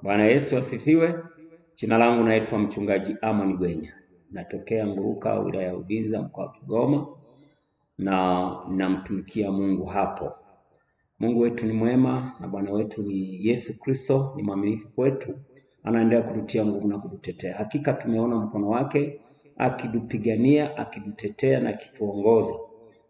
Bwana Yesu asifiwe. Jina langu naitwa Mchungaji Amon Gwenya. Natokea Nguruka, wilaya ya Uvinza, mkoa wa Kigoma, na namtumikia Mungu hapo. Mungu wetu ni mwema na Bwana wetu ni Yesu Kristo ni mwaminifu kwetu. Anaendelea kututia nguvu na kututetea. Hakika tumeona mkono wake akitupigania, akitutetea na akituongoza.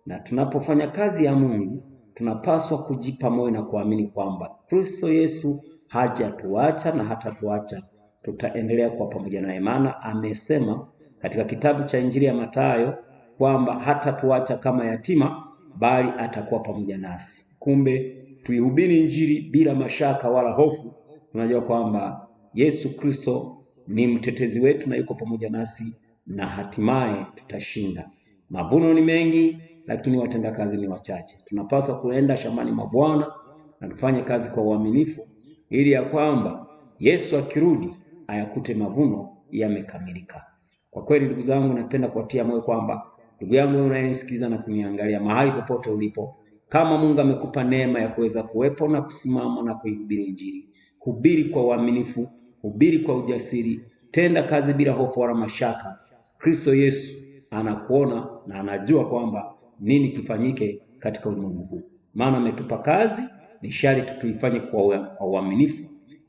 Na tunapofanya kazi ya Mungu, tunapaswa kujipa moyo na kuamini kwamba Kristo Yesu hajatuacha na hatatuacha. Tutaendelea kuwa pamoja naye, maana amesema katika kitabu cha Injili ya Mathayo kwamba hatatuacha kama yatima, bali atakuwa pamoja nasi. Kumbe tuihubiri Injili bila mashaka wala hofu. Tunajua kwamba Yesu Kristo ni mtetezi wetu na yuko pamoja nasi, na hatimaye tutashinda. Mavuno ni mengi, lakini watendakazi ni wachache. Tunapaswa kuenda shambani mwa Bwana na tufanye kazi kwa uaminifu, ili ya kwamba Yesu akirudi ayakute mavuno yamekamilika. Kwa kweli ndugu zangu, napenda kuwatia moyo kwamba ndugu yangu unayenisikiliza na kuniangalia mahali popote ulipo, kama Mungu amekupa neema ya kuweza kuwepo na kusimama na kuihubiri Injili, hubiri kwa uaminifu, hubiri kwa ujasiri, tenda kazi bila hofu wala mashaka. Kristo Yesu anakuona na anajua kwamba nini kifanyike katika ulimwengu huu. Maana ametupa kazi, ni sharti tuifanye kwa uaminifu,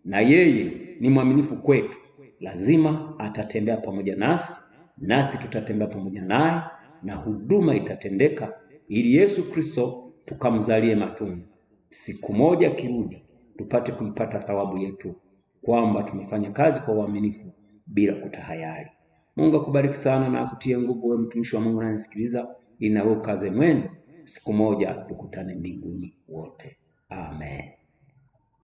na yeye ni mwaminifu kwetu. Lazima atatembea pamoja nasi tutatembea pamoja naye, na huduma itatendeka ili Yesu Kristo tukamzalie matunda. Siku moja kirudi tupate kuipata thawabu yetu, kwamba tumefanya kazi kwa uaminifu bila kutahayari. Mungu akubariki sana na akutie nguvu wewe mtumishi wa Mungu unayenisikiliza, ili na wewe ukaze mwendo. Siku moja tukutane mbinguni wote. Amen.